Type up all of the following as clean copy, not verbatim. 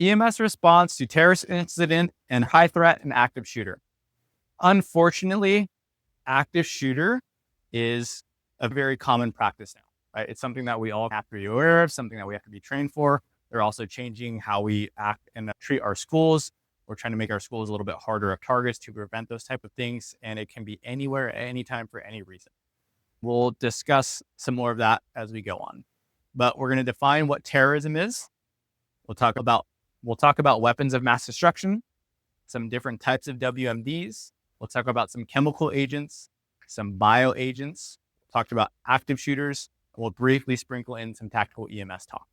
EMS response to terrorist incident and high threat and active shooter. Unfortunately, active shooter is a very common practice now, right? It's something that we all have to be aware of, something that we have to be trained for. They're also changing how we act and treat our schools. We're trying to make our schools a little bit harder of targets to prevent those type of things. And it can be anywhere, at any time, for any reason. We'll discuss some more of that as we go on. But we're going to define what terrorism is. We'll talk about weapons of mass destruction, some different types of WMDs. We'll talk about some chemical agents, some bio agents. We'll talk about active shooters. We'll briefly sprinkle in some tactical EMS talk.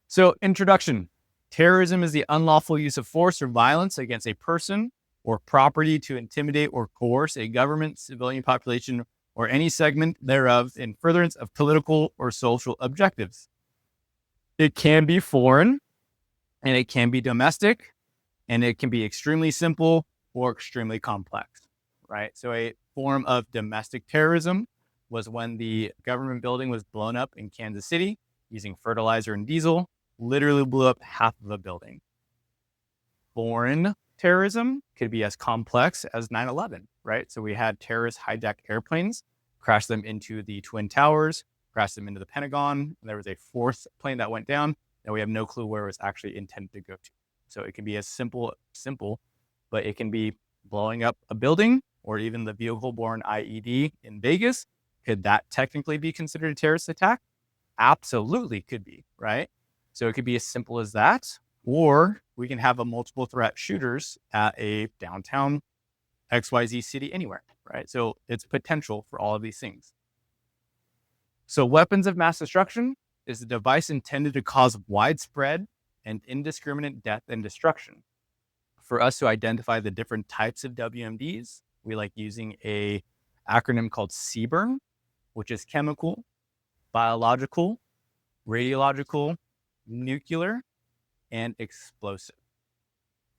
So, introduction. Terrorism is the unlawful use of force or violence against a person or property to intimidate or coerce a government, civilian population, or any segment thereof in furtherance of political or social objectives. It can be foreign, and it can be domestic, and it can be extremely simple or extremely complex, right? So a form of domestic terrorism was when the government building was blown up in Kansas City using fertilizer and diesel, literally blew up half of a building. Foreign terrorism could be as complex as 9/11, right? So we had terrorists hijack airplanes, crash them into the Twin Towers, crash them into the Pentagon. There was a fourth plane that went down, and we have no clue where it was actually intended to go to. So it can be as simple, but it can be blowing up a building, or even the vehicle-borne IED in Vegas. Could that technically be considered a terrorist attack? Absolutely could be, right? So it could be as simple as that, or we can have a multiple threat shooters at a downtown XYZ city anywhere, right? So it's potential for all of these things. So weapons of mass destruction is a device intended to cause widespread and indiscriminate death and destruction. For us to identify the different types of WMDs, we like using a acronym called CBRN, which is chemical, biological, radiological, nuclear, and explosive.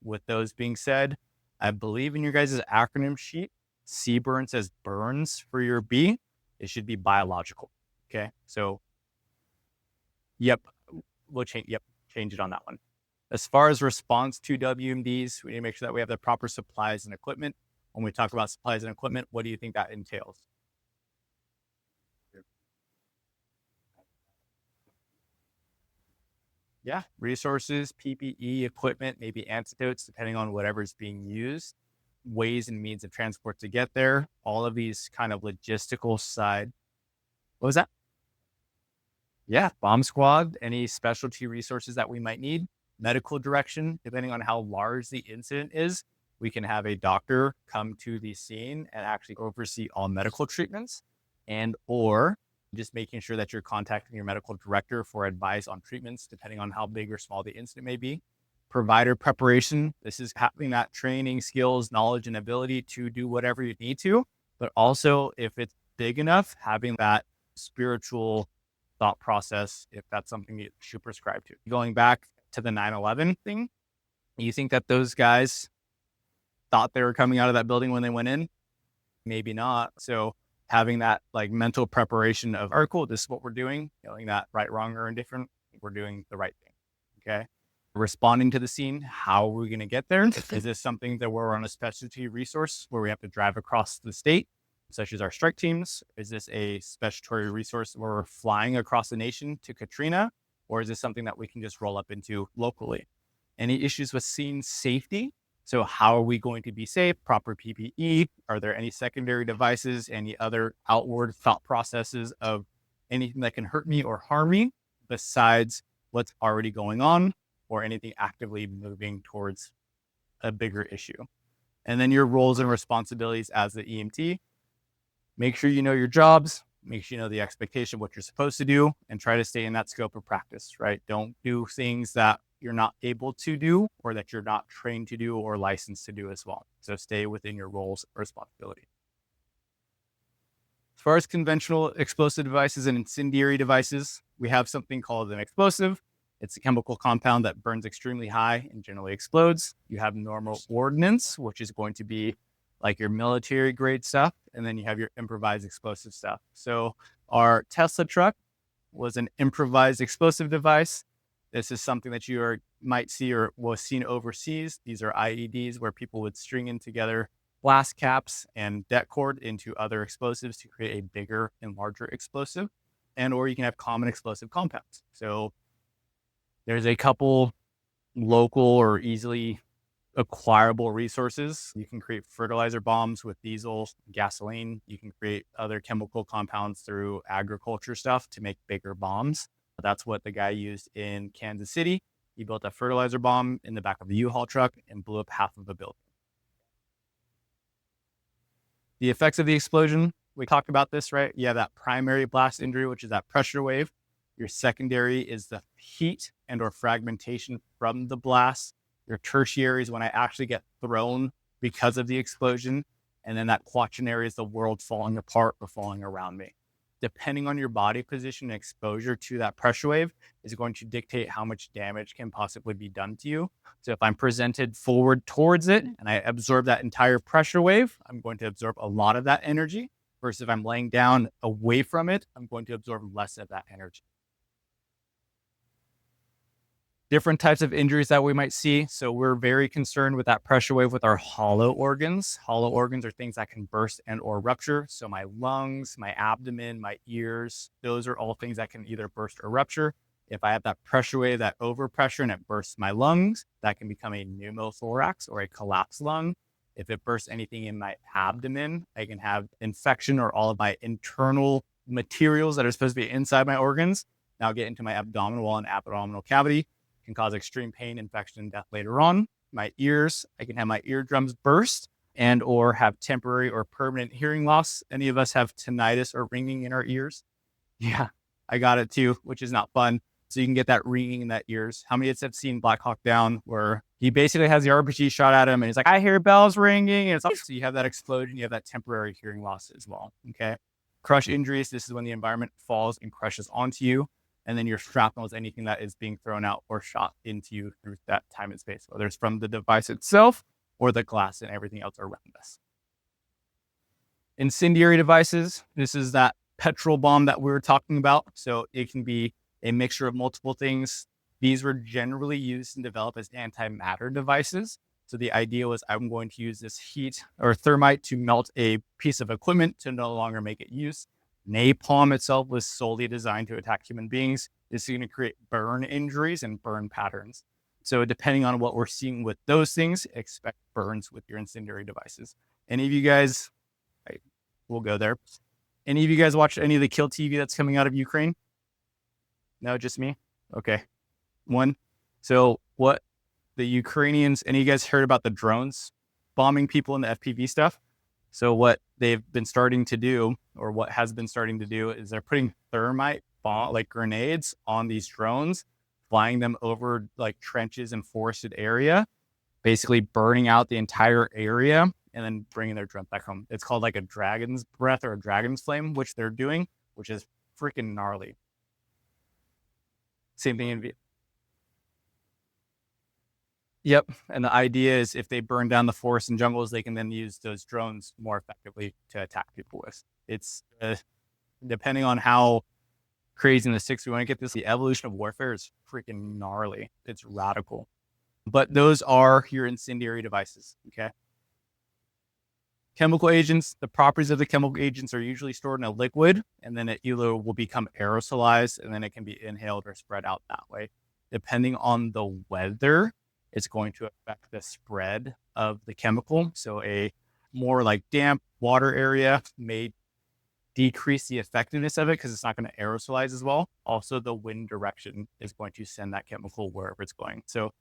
With those being said, I believe in your guys' acronym sheet, CBRN says burns for your B. It should be biological. Okay. So, we'll change it on that one. As far as response to WMDs, we need to make sure that we have the proper supplies and equipment. When we talk about supplies and equipment, what do you think that entails? Yeah, resources, PPE, equipment, maybe antidotes, depending on whatever's being used, ways and means of transport to get there, all of these kind of logistical side. What was that? Yeah, bomb squad, any specialty resources that we might need, medical direction, depending on how large the incident is. We can have a doctor come to the scene and actually oversee all medical treatments, and or just making sure that you're contacting your medical director for advice on treatments, depending on how big or small the incident may be. Provider preparation. This is having that training, skills, knowledge, and ability to do whatever you need to, but also if it's big enough, having that spiritual thought process, if that's something you should prescribe to. Going back to the 9/11 thing, you think that those guys thought they were coming out of that building when they went in? Maybe not. So having that like mental preparation of, all right, cool, this is what we're doing, knowing that right, wrong, or indifferent, we're doing the right thing. Okay. Responding to the scene, how are we going to get there? Is this something that we're on a specialty resource where we have to drive across the state, such as our strike teams? Is this a specialty resource where we're flying across the nation to Katrina? Or is this something that we can just roll up into locally? Any issues with scene safety? So how are we going to be safe? Proper PPE? Are there any secondary devices? Any other outward thought processes of anything that can hurt me or harm me besides what's already going on, or anything actively moving towards a bigger issue? And then your roles and responsibilities as the EMT. Make sure you know your jobs, make sure you know the expectation of what you're supposed to do, and try to stay in that scope of practice, right? Don't do things that you're not able to do, or that you're not trained to do or licensed to do as well. So stay within your roles and responsibility. As far as conventional explosive devices and incendiary devices, we have something called an explosive. It's a chemical compound that burns extremely high and generally explodes. You have normal ordnance, which is going to be like your military grade stuff. And then you have your improvised explosive stuff. So our Tesla truck was an improvised explosive device. This is something that you might see or was seen overseas. These are IEDs where people would string in together blast caps and det cord into other explosives to create a bigger and larger explosive. And or you can have common explosive compounds. So there's a couple local or easily acquirable resources. You can create fertilizer bombs with diesel, gasoline. You can create other chemical compounds through agriculture stuff to make bigger bombs. That's what the guy used in Kansas City. He built a fertilizer bomb in the back of the U-Haul truck and blew up half of a building. The effects of the explosion, we talked about this, right? You have that primary blast injury, which is that pressure wave. Your secondary is the heat and or fragmentation from the blast. Your tertiary is when I actually get thrown because of the explosion. And then that quaternary is the world falling apart or falling around me. Depending on your body position and exposure to that pressure wave is going to dictate how much damage can possibly be done to you. So if I'm presented forward towards it and I absorb that entire pressure wave, I'm going to absorb a lot of that energy. Versus if I'm laying down away from it, I'm going to absorb less of that energy. Different types of injuries that we might see. So we're very concerned with that pressure wave with our hollow organs. Hollow organs are things that can burst and or rupture. So my lungs, my abdomen, my ears, those are all things that can either burst or rupture. If I have that pressure wave, that overpressure, and it bursts my lungs, that can become a pneumothorax or a collapsed lung. If it bursts anything in my abdomen, I can have infection or all of my internal materials that are supposed to be inside my organs now get into my abdominal wall and abdominal cavity. Can cause extreme pain, infection, and death later on. My ears, I can have my eardrums burst and or have temporary or permanent hearing loss. Any of us have tinnitus or ringing in our ears? Yeah, I got it too, which is not fun. So you can get that ringing in that ears. How many of us have seen Black Hawk Down where he basically has the RPG shot at him and he's like, I hear bells ringing. And so you have that explosion, you have that temporary hearing loss as well. Okay. Crush injuries. This is when the environment falls and crushes onto you. And then your shrapnel is anything that is being thrown out or shot into you through that time and space, whether it's from the device itself or the glass and everything else around us. Incendiary devices. This is that petrol bomb that we were talking about. So it can be a mixture of multiple things. These were generally used and developed as antimatter devices. So the idea was I'm going to use this heat or thermite to melt a piece of equipment to no longer make it use. Napalm itself was solely designed to attack human beings. This is going to create burn injuries and burn patterns. So depending on what we're seeing with those things, expect burns with your incendiary devices. Any of you guys, we'll go there. Any of you guys watch any of the Kill TV that's coming out of Ukraine? No, just me? Okay. One. So what the Ukrainians, any of you guys heard about the drones bombing people in the FPV stuff? So what they've been starting to do, or what has been starting to do, is they're putting thermite bomb, like grenades on these drones, flying them over like trenches and forested area, basically burning out the entire area and then bringing their drone back home. It's called like a dragon's breath or a dragon's flame, which they're doing, which is freaking gnarly. Same thing in Yep. And the idea is if they burn down the forests and jungles, they can then use those drones more effectively to attack people with. It's depending on how crazy in the sticks we want to get this, the evolution of warfare is freaking gnarly. It's radical. But those are your incendiary devices. Okay. Chemical agents, the properties of the chemical agents are usually stored in a liquid, and then it either will become aerosolized and then it can be inhaled or spread out that way. Depending on the weather, it's going to affect the spread of the chemical. So a more like damp water area may decrease the effectiveness of it because it's not going to aerosolize as well. Also, the wind direction is going to send that chemical wherever it's going. So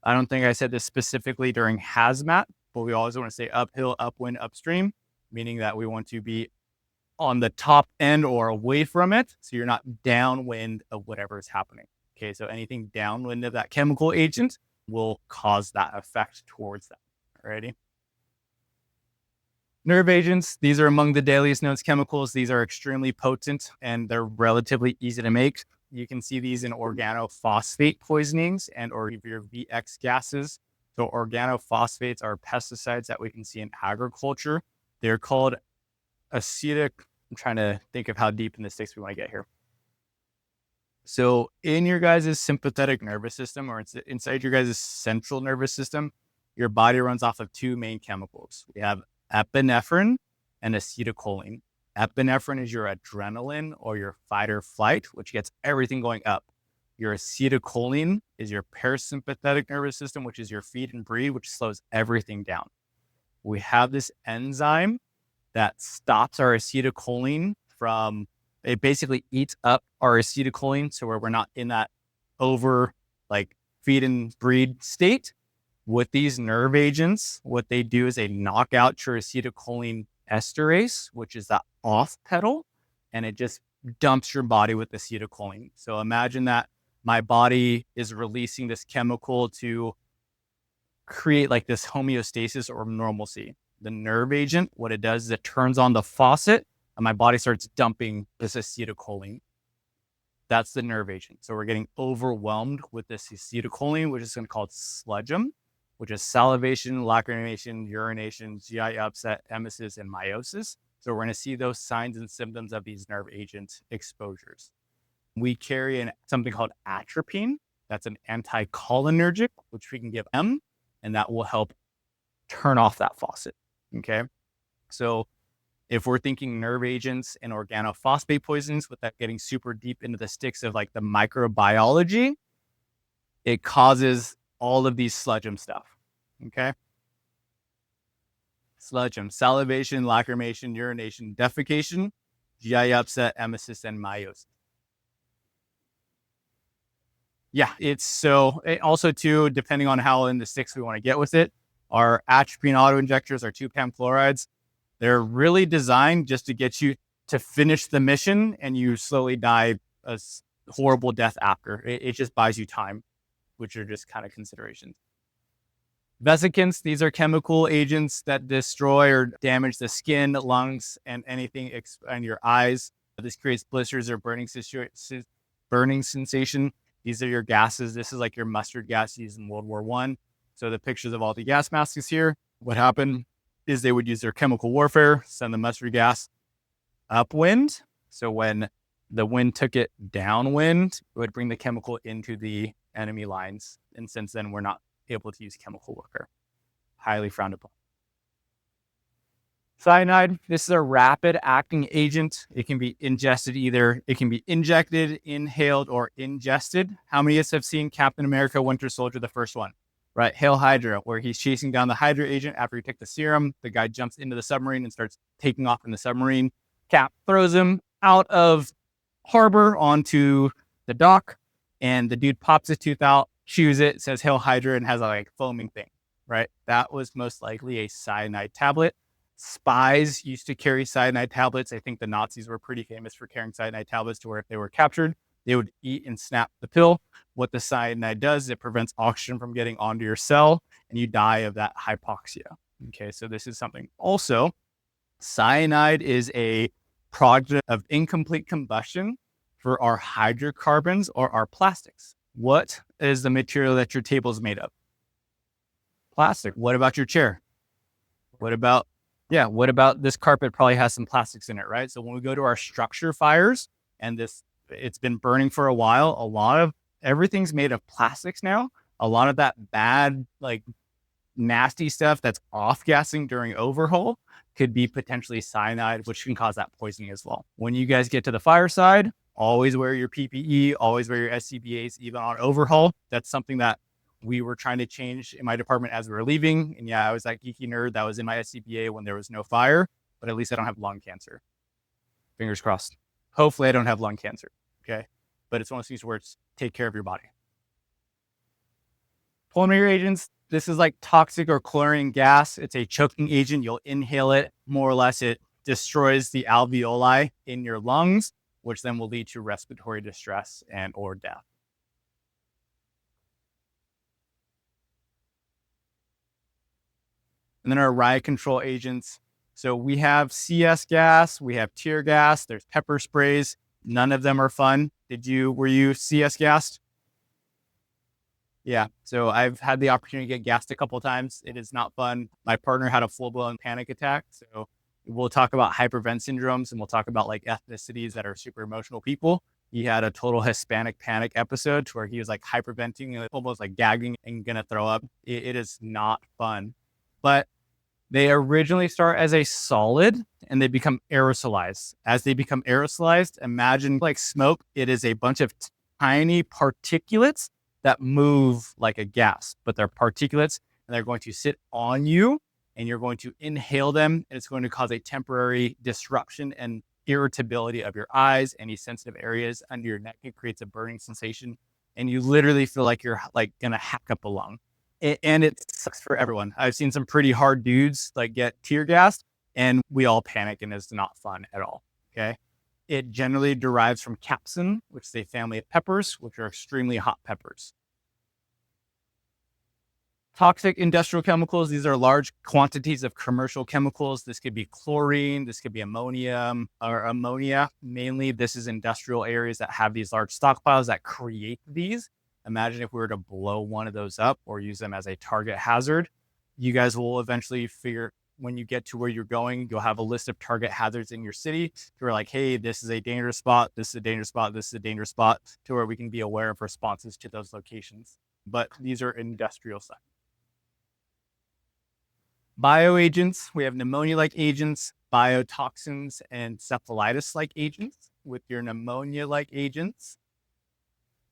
I don't think I said this specifically during hazmat, but we always want to say uphill, upwind, upstream, meaning that we want to be on the top end or away from it. So you're not downwind of whatever is happening. Okay. So anything downwind of that chemical agent will cause that effect towards them. Alrighty. Nerve agents, these are among the deadliest known chemicals. These are extremely potent and they're relatively easy to make. You can see these in organophosphate poisonings and or your VX gases. So organophosphates are pesticides that we can see in agriculture. They're called acetic. I'm trying to think of how deep in the sticks we want to get here. So in your guys' sympathetic nervous system, or inside your guys' central nervous system, your body runs off of two main chemicals. We have epinephrine and acetylcholine. Epinephrine is your adrenaline or your fight or flight, which gets everything going up. Your acetylcholine is your parasympathetic nervous system, which is your feed and breathe, which slows everything down. We have this enzyme that stops our acetylcholine from, it basically eats up our acetylcholine. So where we're not in that over like feed and breed state. With these nerve agents, what they do is they knock out your acetylcholine esterase, which is that off pedal, and it just dumps your body with acetylcholine. So imagine that my body is releasing this chemical to create like this homeostasis or normalcy. The nerve agent, what it does is it turns on the faucet and my body starts dumping this acetylcholine. That's the nerve agent. So we're getting overwhelmed with this acetylcholine, which is going to call sludgem, which is salivation, lacrimation, urination, GI upset, emesis, and meiosis. So we're going to see those signs and symptoms of these nerve agent exposures. We carry something called atropine. That's an anticholinergic, which we can give M, and that will help turn off that faucet. Okay. So if we're thinking nerve agents and organophosphate poisons without getting super deep into the sticks of like the microbiology, it causes all of these sludgem stuff. Okay. Sludgem, salivation, lacrimation, urination, defecation, GI upset, emesis, and meiosis. Yeah, it's so also too, depending on how in the sticks we want to get with it, our atropine auto injectors, our 2-PAM chlorides, they're really designed just to get you to finish the mission and you slowly die a horrible death after. It just buys you time, which are just kind of considerations. Vesicants, these are chemical agents that destroy or damage the skin, lungs, and anything in your eyes. This creates blisters or burning sensation. These are your gases. This is like your mustard gas used in World War I. So the pictures of all the gas masks here, what happened is they would use their chemical warfare, send the mustard gas upwind. So when the wind took it downwind, it would bring the chemical into the enemy lines. And since then, we're not able to use chemical warfare. Highly frowned upon. Cyanide, this is a rapid acting agent. It can be ingested it can be injected, inhaled, or ingested. How many of us have seen Captain America Winter Soldier, the first one? Right, Hail Hydra, where he's chasing down the Hydra agent after he took the serum. The guy jumps into the submarine and starts taking off in the submarine. Cap throws him out of harbor onto the dock, and the dude pops his tooth out, chews it, says Hail Hydra, and has a like foaming thing, right? That was most likely a cyanide tablet. Spies used to carry cyanide tablets. I think the Nazis were pretty famous for carrying cyanide tablets to where if they were captured, they would eat and snap the pill. What the cyanide does, it prevents oxygen from getting onto your cell and you die of that hypoxia. Okay, so this is something. Also, cyanide is a product of incomplete combustion for our hydrocarbons or our plastics. What is the material that your table is made of? Plastic. What about your chair? What about this carpet? Probably has some plastics in it, right? So when we go to our structure fires and it's been burning for a while, a lot of everything's made of plastics now. A lot of that bad, like nasty stuff that's off-gassing during overhaul could be potentially cyanide, which can cause that poisoning as well. When you guys get to the fireside, always wear your PPE, always wear your SCBAs, even on overhaul. That's something that we were trying to change in my department as we were leaving. And yeah, I was that geeky nerd that was in my SCBA when there was no fire, but at least I don't have lung cancer. Fingers crossed. Hopefully I don't have lung cancer. Okay. But it's one of those things where it's take care of your body. Pulmonary agents, this is like toxic or chlorine gas. It's a choking agent. You'll inhale it. More or less, it destroys the alveoli in your lungs, which then will lead to respiratory distress and or death. And then our riot control agents. So we have CS gas, we have tear gas, there's pepper sprays. None of them are fun. Were you CS gassed? Yeah. So I've had the opportunity to get gassed a couple of times. It is not fun. My partner had a full-blown panic attack. So we'll talk about hypervent syndromes and we'll talk about like ethnicities that are super emotional people. He had a total Hispanic panic episode to where he was like hyperventing, almost like gagging and gonna throw up. It is not fun. But they originally start as a solid and they become aerosolized. As they become aerosolized, imagine like smoke. It is a bunch of tiny particulates that move like a gas, but they're particulates and they're going to sit on you and you're going to inhale them. And it's going to cause a temporary disruption and irritability of your eyes, any sensitive areas under your neck. It creates a burning sensation and you literally feel like you're like going to hack up a lung. And it sucks for everyone. I've seen some pretty hard dudes like get tear gassed and we all panic and it's not fun at all. Okay. It generally derives from capsin, which is a family of peppers, which are extremely hot peppers. Toxic industrial chemicals. These are large quantities of commercial chemicals. This could be chlorine. This could be ammonium or ammonia. Mainly, this is industrial areas that have these large stockpiles that create these. Imagine if we were to blow one of those up or use them as a target hazard. You guys will eventually figure when you get to where you're going, you'll have a list of target hazards in your city. You're like, hey, this is a dangerous spot. This is a dangerous spot. This is a dangerous spot, to where we can be aware of responses to those locations. But these are industrial sites. Bioagents, we have pneumonia-like agents, biotoxins, and encephalitis-like agents. With your pneumonia-like agents,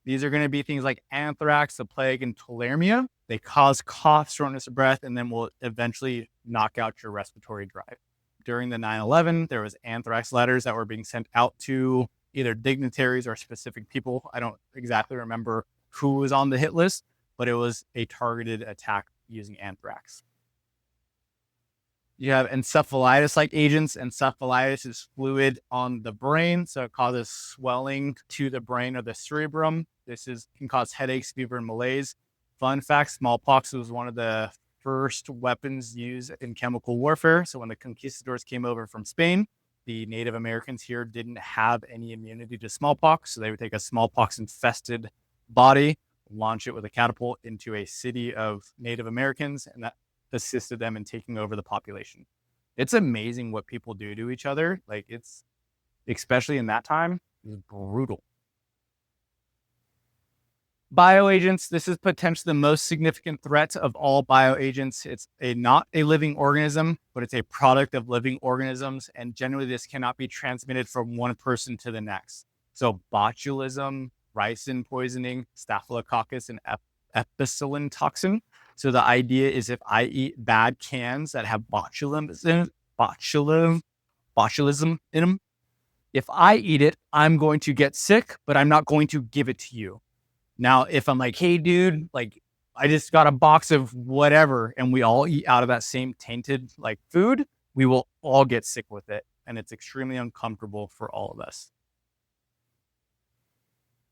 these are going to be things like anthrax, the plague, and tularemia. They cause cough, shortness of breath, and then will eventually knock out your respiratory drive. During the 9/11, there was anthrax letters that were being sent out to either dignitaries or specific people. I don't exactly remember who was on the hit list, but it was a targeted attack using anthrax. You have encephalitis-like agents. Encephalitis is fluid on the brain, so it causes swelling to the brain or the cerebrum. Can cause headaches, fever, and malaise. Fun fact, smallpox was one of the first weapons used in chemical warfare. So when the conquistadors came over from Spain, the Native Americans here didn't have any immunity to smallpox. So they would take a smallpox-infested body, launch it with a catapult into a city of Native Americans, and that assisted them in taking over the population. It's amazing what people do to each other. Like, it's, especially in that time, it was brutal. Bioagents, this is potentially the most significant threat of all bioagents. It's not a living organism, but it's a product of living organisms. And generally, this cannot be transmitted from one person to the next. So botulism, ricin poisoning, staphylococcus, and epicillin toxin. So the idea is if I eat bad cans that have botulism in them, if I eat it, I'm going to get sick, but I'm not going to give it to you. Now, if I'm like, hey, dude, like I just got a box of whatever and we all eat out of that same tainted like food, we will all get sick with it. And it's extremely uncomfortable for all of us.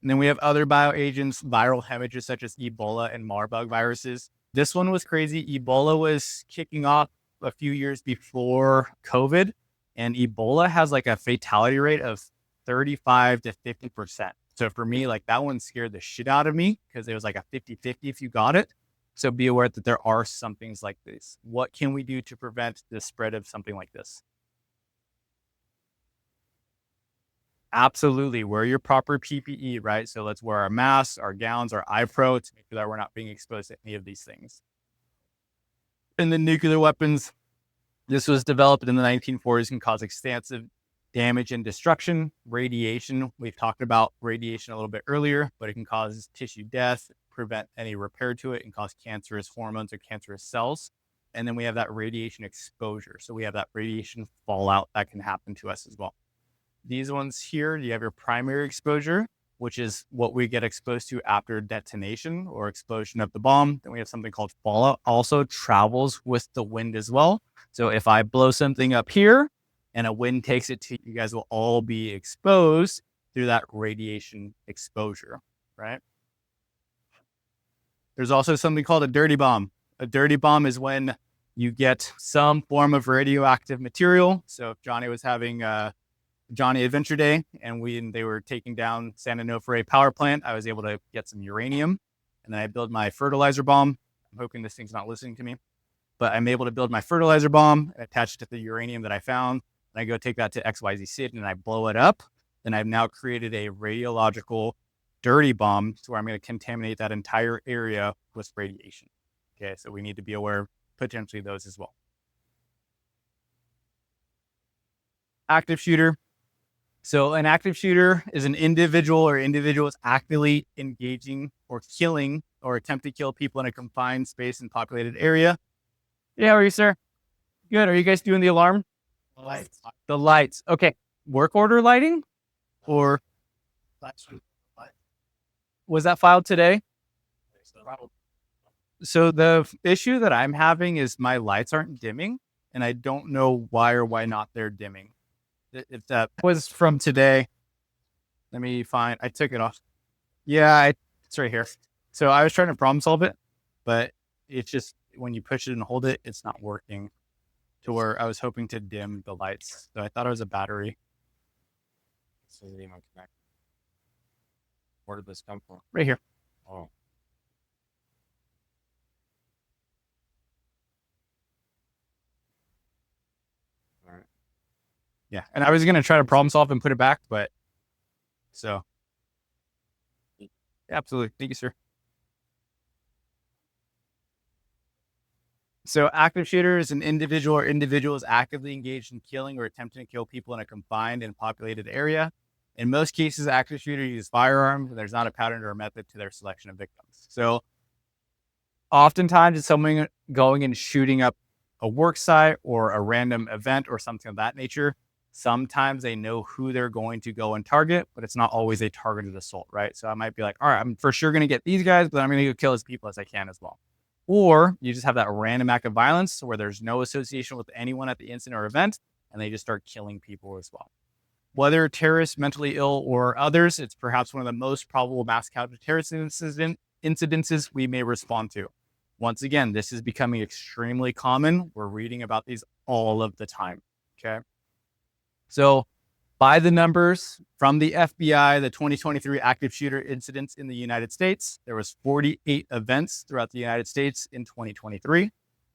And then we have other bioagents, viral hemorrhages such as Ebola and Marburg viruses. This one was crazy. Ebola was kicking off a few years before COVID, and Ebola has like a fatality rate of 35 to 50%. So for me, like that one scared the shit out of me because it was like a 50-50 if you got it. So be aware that there are some things like this. What can we do to prevent the spread of something like this? Absolutely. Wear your proper PPE, right? So let's wear our masks, our gowns, our iPro to make sure that we're not being exposed to any of these things. And the nuclear weapons, this was developed in the 1940s and caused extensive damage and destruction. Radiation, we've talked about radiation a little bit earlier, but it can cause tissue death, prevent any repair to it, and cause cancerous hormones or cancerous cells. And then we have that radiation exposure. So we have that radiation fallout that can happen to us as well. These ones here, you have your primary exposure, which is what we get exposed to after detonation or explosion of the bomb. Then we have something called fallout, also travels with the wind as well. So if I blow something up here and a wind takes it to you guys, will all be exposed through that radiation exposure, right? There's also something called a dirty bomb. A dirty bomb is when you get some form of radioactive material. So if Johnny was having Johnny Adventure Day and they were taking down San Onofre power plant, I was able to get some uranium, and then I build my fertilizer bomb. I'm hoping this thing's not listening to me, but I'm able to build my fertilizer bomb and attach it to the uranium that I found. And I go take that to XYZ City and I blow it up. then I've now created a radiological dirty bomb to where I'm going to contaminate that entire area with radiation. Okay, so we need to be aware of potentially those as well. Active shooter. So an active shooter is an individual or individuals actively engaging or killing or attempt to kill people in a confined space and populated area. Yeah, how are you, sir? Good. Are you guys doing the alarm? Lights. The lights. Okay. Work order lighting? Or was that filed today? So the issue that I'm having is my lights aren't dimming, and I don't know why or why not they're dimming. If that was from today, let me find, I took it off. Yeah, it's right here. So I was trying to problem solve it, but it's just, when you push it and hold it, it's not working to where I was hoping to dim the lights. So I thought it was a battery. This isn't even connected. Where did this come from? Right here. Oh. All right. Yeah. And I was going to try to problem solve and put it back, but so. Absolutely. Thank you, sir. So active shooter is an individual or individuals actively engaged in killing or attempting to kill people in a confined and populated area. In most cases, active shooter use firearms, and there's not a pattern or a method to their selection of victims. So oftentimes it's someone going and shooting up a work site or a random event or something of that nature. Sometimes they know who they're going to go and target, but it's not always a targeted assault, right? So I might be like, all right, I'm for sure going to get these guys, but I'm going to go kill as people as I can as well. Or you just have that random act of violence where there's no association with anyone at the incident or event, and they just start killing people as well. Whether terrorists, mentally ill, or others, it's perhaps one of the most probable mass counter-terrorist incidences we may respond to. Once again, this is becoming extremely common. We're reading about these all of the time, okay? So by the numbers from the FBI, the 2023 active shooter incidents in the United States, there was 48 events throughout the United States in 2023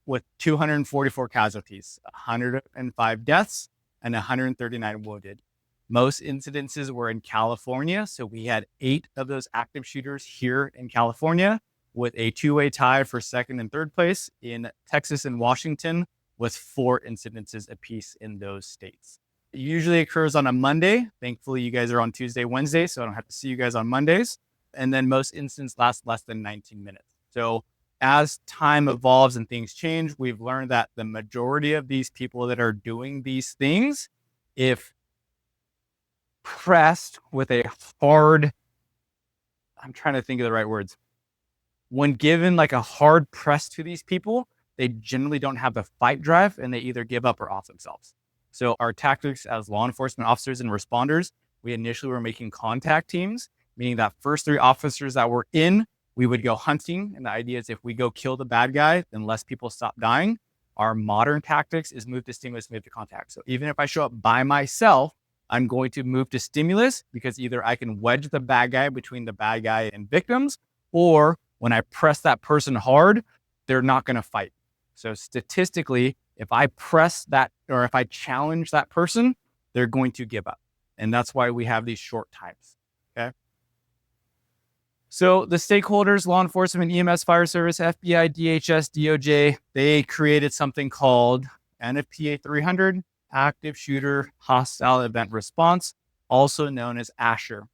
with 244 casualties, 105 deaths, and 139 wounded. Most incidences were in California. So we had 8 of those active shooters here in California, with a 2-way tie for second and third place in Texas and Washington, with 4 incidences apiece in those states. It usually occurs on a Monday. Thankfully, you guys are on Tuesday, Wednesday, so I don't have to see you guys on Mondays. And then most incidents last less than 19 minutes. So as time evolves and things change, we've learned that the majority of these people that are doing these things, if pressed with a hard, I'm trying to think of the right words. When given like a hard press to these people, they generally don't have the fight drive and they either give up or off themselves. So our tactics as law enforcement officers and responders, we initially were making contact teams, meaning that first 3 officers that were in, we would go hunting. And the idea is if we go kill the bad guy, then less people stop dying. Our modern tactics is move to stimulus, move to contact. So even if I show up by myself, I'm going to move to stimulus because either I can wedge the bad guy between the bad guy and victims, or when I press that person hard, they're not going to fight. So statistically, if I press that or if I challenge that person, they're going to give up. And that's why we have these short times. Okay. So the stakeholders, law enforcement, EMS, fire service, FBI, DHS, DOJ, they created something called NFPA 300, Active Shooter Hostile Event Response, also known as ASHER.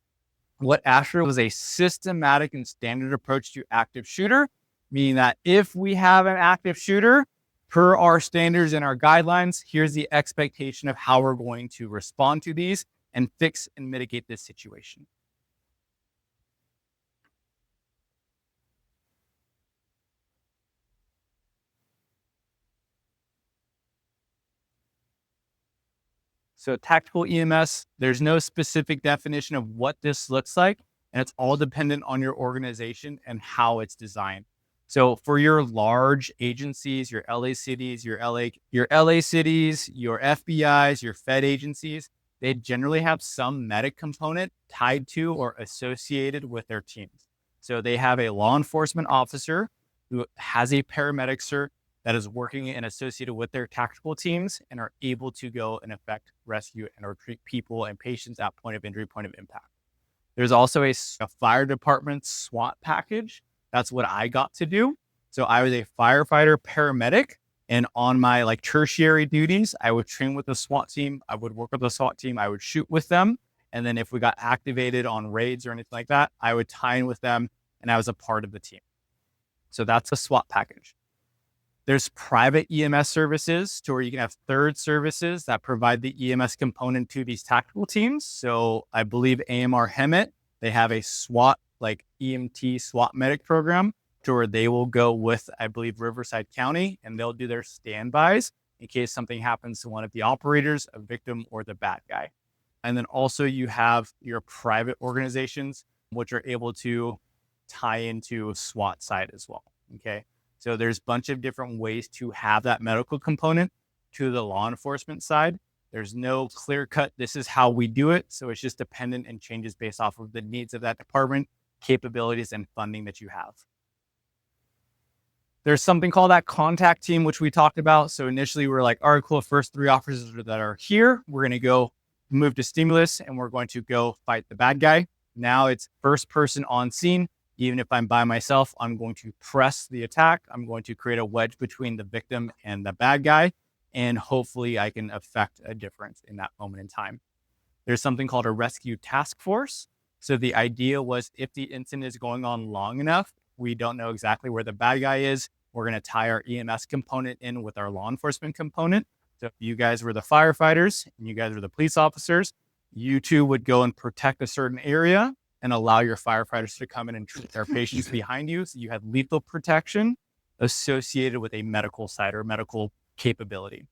What ASHER was a systematic and standard approach to active shooter, meaning that if we have an active shooter, per our standards and our guidelines, here's the expectation of how we're going to respond to these and fix and mitigate this situation. So tactical EMS, there's no specific definition of what this looks like, and it's all dependent on your organization and how it's designed. So for your large agencies, your LA cities, your LA cities, your FBIs, your Fed agencies, they generally have some medic component tied to or associated with their teams. So they have a law enforcement officer who has a paramedic cert that is working and associated with their tactical teams and are able to go and effect rescue and or treat people and patients at point of injury, point of impact. There's also a fire department SWAT package. That's what I got to do. So I was a firefighter paramedic, and on my like tertiary duties, I would train with the SWAT team. I would work with the SWAT team. I would shoot with them. And then if we got activated on raids or anything like that, I would tie in with them and I was a part of the team. So that's a SWAT package. There's private EMS services to where you can have third services that provide the EMS component to these tactical teams. So I believe AMR Hemet, they have a SWAT, like EMT SWAT medic program to where they will go with, I believe, Riverside County, and they'll do their standbys in case something happens to one of the operators, a victim, or the bad guy. And then also you have your private organizations, which are able to tie into SWAT side as well. Okay. So there's a bunch of different ways to have that medical component to the law enforcement side. There's no clear cut, this is how we do it. So it's just dependent and changes based off of the needs of that department, capabilities, and funding that you have. There's something called that contact team, which we talked about. So initially we're like, all right, cool, first 3 officers that are here, we're going to go move to stimulus and we're going to go fight the bad guy. Now it's first person on scene. Even if I'm by myself, I'm going to press the attack. I'm going to create a wedge between the victim and the bad guy. And hopefully I can affect a difference in that moment in time. There's something called a rescue task force. So the idea was if the incident is going on long enough, we don't know exactly where the bad guy is. We're going to tie our EMS component in with our law enforcement component. So if you guys were the firefighters and you guys were the police officers, you two would go and protect a certain area and allow your firefighters to come in and treat their patients behind you. So you had lethal protection associated with a medical side or medical capability.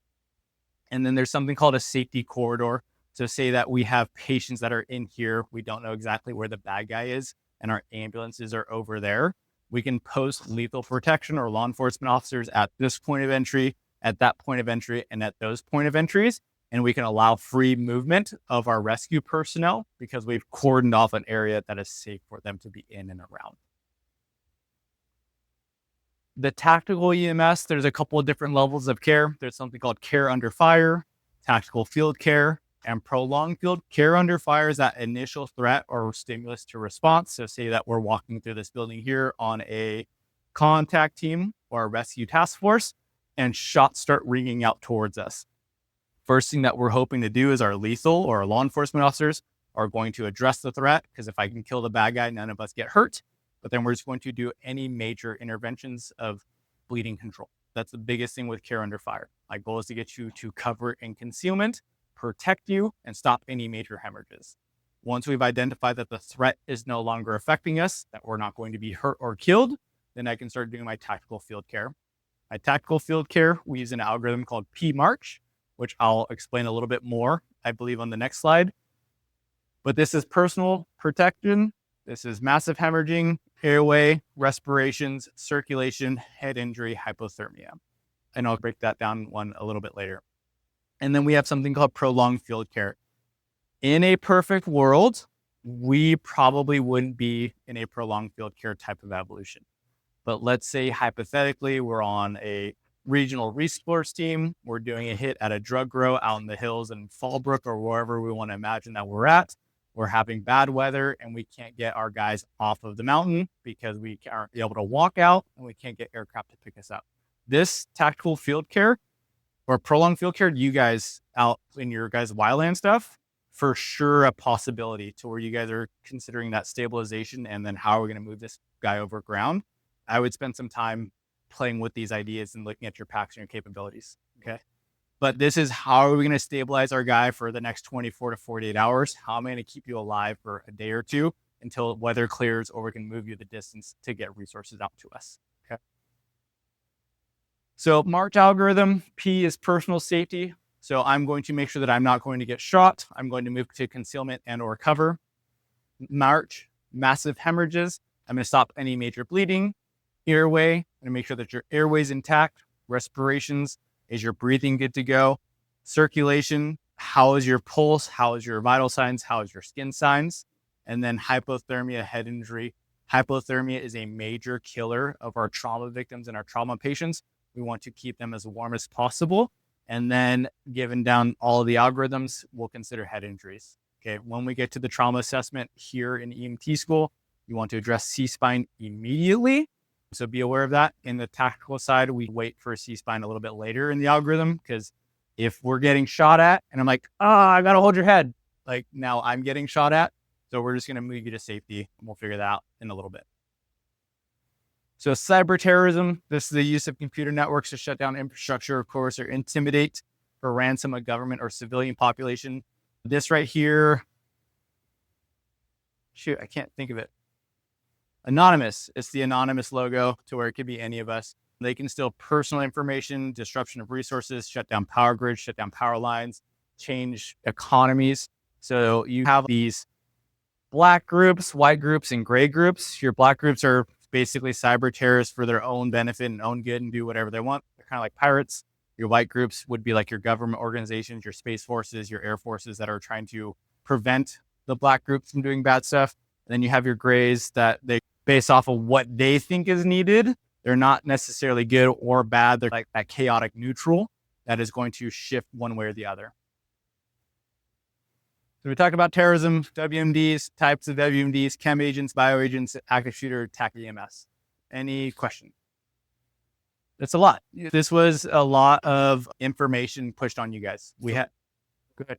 And then there's something called a safety corridor. So say that we have patients that are in here. We don't know exactly where the bad guy is and our ambulances are over there. We can post lethal protection or law enforcement officers at this point of entry, at that point of entry, and at those point of entries. And we can allow free movement of our rescue personnel because we've cordoned off an area that is safe for them to be in and around. The tactical EMS, there's a couple of different levels of care. There's something called care under fire, tactical field care, and prolonged field care. Under fire is that initial threat or stimulus to response. So say that we're walking through this building here on a contact team or a rescue task force and shots start ringing out towards us. First thing that we're hoping to do is our lethal or our law enforcement officers are going to address the threat, because if I can kill the bad guy, none of us get hurt. But then we're just going to do any major interventions of bleeding control. That's the biggest thing with care under fire. My goal is to get you to cover and concealment, protect you, and stop any major hemorrhages. Once we've identified that the threat is no longer affecting us, that we're not going to be hurt or killed, then I can start doing my tactical field care. My tactical field care, we use an algorithm called PMARCH, which I'll explain a little bit more, I believe, on the next slide. But this is personal protection. This is massive hemorrhaging, airway, respirations, circulation, head injury, hypothermia. And I'll break that down one a little bit later. And then we have something called prolonged field care. In a perfect world, we probably wouldn't be in a prolonged field care type of evolution. But let's say hypothetically, we're on a regional resource team. We're doing a hit at a drug grow out in the hills in Fallbrook or wherever we want to imagine that we're at. We're having bad weather and we can't get our guys off of the mountain because we aren't able to walk out and we can't get aircraft to pick us up. This tactical field care or prolonged field care, you guys out in your guys' wildland stuff, for sure a possibility to where you guys are considering that stabilization and then how are we going to move this guy over ground. I would spend some time playing with these ideas and looking at your packs and your capabilities. Okay. But this is how are we going to stabilize our guy for the next 24 to 48 hours? How am I going to keep you alive for a day or two until weather clears or we can move you the distance to get resources out to us? Okay. So March algorithm, P is personal safety. So I'm going to make sure that I'm not going to get shot. I'm going to move to concealment and or cover. March, massive hemorrhages. I'm going to stop any major bleeding. Airway, I'm going to make sure that your airway is intact. Respirations, is your breathing good to go? Circulation, how is your pulse? How is your vital signs? How is your skin signs? And then hypothermia, head injury. Hypothermia is a major killer of our trauma victims and our trauma patients. We want to keep them as warm as possible. And then given down all of the algorithms, we'll consider head injuries. Okay. When we get to the trauma assessment here in EMT school, you want to address C-spine immediately. So be aware of that. In the tactical side, we wait for C-spine a little bit later in the algorithm, because if we're getting shot at and I'm like, I got to hold your head, like now I'm getting shot at. So we're just going to move you to safety, and we'll figure that out in a little bit. So cyber terrorism, this is the use of computer networks to shut down infrastructure, of course, or intimidate or ransom a government or civilian population. This right here, shoot, I can't think of it. Anonymous, it's the anonymous logo, to where it could be any of us. They can steal personal information, disruption of resources, shut down power grids, shut down power lines, change economies. So you have these black groups, white groups, and gray groups. Your black groups are basically cyber terrorists for their own benefit and own good and do whatever they want. They're kind of like pirates. Your white groups would be like your government organizations, your space forces, your air forces that are trying to prevent the black groups from doing bad stuff. And then you have your grays that they base off of what they think is needed. They're not necessarily good or bad. They're like that chaotic neutral that is going to shift one way or the other. So we talked about terrorism, WMDs, types of WMDs, chem agents, bioagents, active shooter, TAC EMS. Any questions? That's a lot. This was a lot of information pushed on you guys. We had, go ahead.